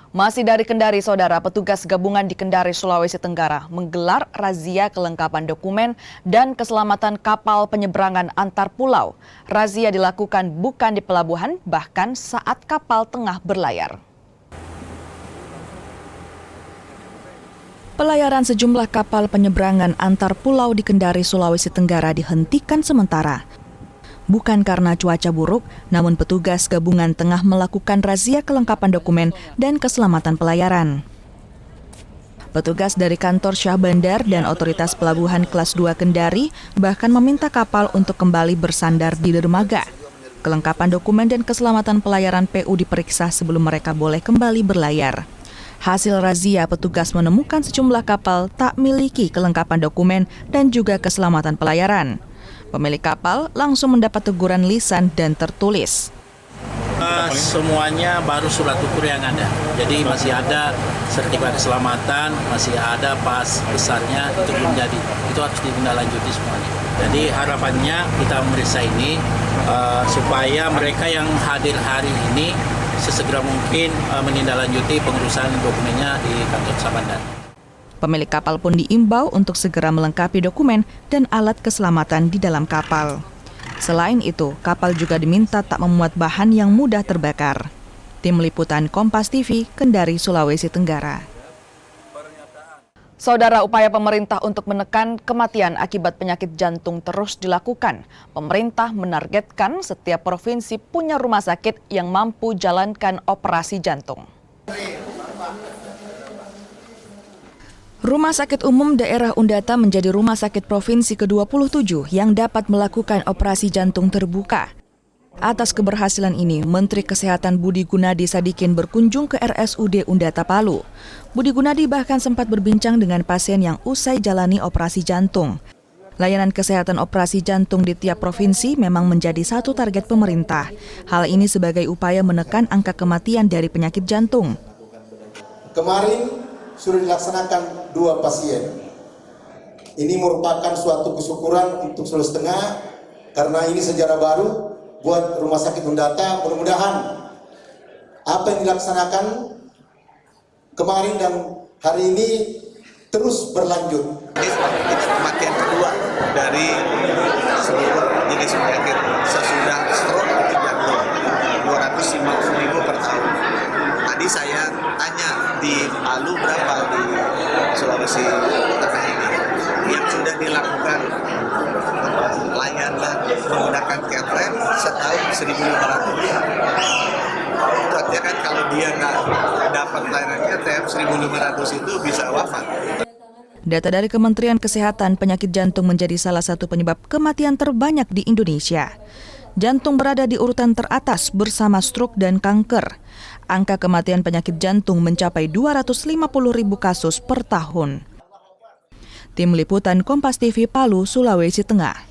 Masih dari Kendari, Saudara, petugas gabungan di Kendari, Sulawesi Tenggara menggelar razia kelengkapan dokumen dan keselamatan kapal penyeberangan antar pulau. Razia dilakukan bukan di pelabuhan, bahkan saat kapal tengah berlayar. Pelayaran sejumlah kapal penyeberangan antar pulau di Kendari, Sulawesi Tenggara dihentikan sementara. Bukan karena cuaca buruk, namun petugas gabungan tengah melakukan razia kelengkapan dokumen dan keselamatan pelayaran. Petugas dari kantor Syah Bandar dan otoritas pelabuhan kelas 2 Kendari bahkan meminta kapal untuk kembali bersandar di dermaga. Kelengkapan dokumen dan keselamatan pelayaran PU diperiksa sebelum mereka boleh kembali berlayar. Hasil razia, petugas menemukan sejumlah kapal tak miliki kelengkapan dokumen dan juga keselamatan pelayaran. Pemilik kapal langsung mendapat teguran lisan dan tertulis. Semuanya baru surat ukur yang ada. Jadi masih ada sertifikat keselamatan, masih ada pas besarnya, itu belum jadi. Itu harus ditindaklanjuti semuanya. Jadi harapannya kita memeriksa ini supaya mereka yang hadir hari ini sesegera mungkin menindaklanjuti pengurusan dokumennya di kantor Syah Bandar. Pemilik kapal pun diimbau untuk segera melengkapi dokumen dan alat keselamatan di dalam kapal. Selain itu, kapal juga diminta tak memuat bahan yang mudah terbakar. Tim Liputan Kompas TV, Kendari, Sulawesi Tenggara. Saudara, upaya pemerintah untuk menekan kematian akibat penyakit jantung terus dilakukan. Pemerintah menargetkan setiap provinsi punya rumah sakit yang mampu jalankan operasi jantung. Rumah Sakit Umum Daerah Undata menjadi rumah sakit provinsi ke-27 yang dapat melakukan operasi jantung terbuka. Atas keberhasilan ini, Menteri Kesehatan Budi Gunadi Sadikin berkunjung ke RSUD Undata Palu. Budi Gunadi bahkan sempat berbincang dengan pasien yang usai jalani operasi jantung. Layanan kesehatan operasi jantung di tiap provinsi memang menjadi satu target pemerintah. Hal ini sebagai upaya menekan angka kematian dari penyakit jantung. Kemarin sudah dilaksanakan 2 pasien. Ini merupakan suatu kesyukuran untuk Sulawesi Tengah karena ini sejarah baru buat Rumah Sakit Undata. Mudah-mudahan apa yang dilaksanakan kemarin dan hari ini terus berlanjut. Ini kematian kedua dari seluruh jenis penyakit sesudah stroke itu jantung, 250.000 per tahun. Tadi saya tanya di Palu berapa di Sulawesi Tengah ini yang sudah dilakukan layanan menggunakan CareTrend setahun 1.500. Itu artinya kan kalau dia nggak dapat layanan CareTrend 1.500 itu bisa wafat. Data dari Kementerian Kesehatan, penyakit jantung menjadi salah satu penyebab kematian terbanyak di Indonesia. Jantung berada di urutan teratas bersama stroke dan kanker. Angka kematian penyakit jantung mencapai 250.000 kasus per tahun. Tim Liputan Kompas TV Palu, Sulawesi Tengah.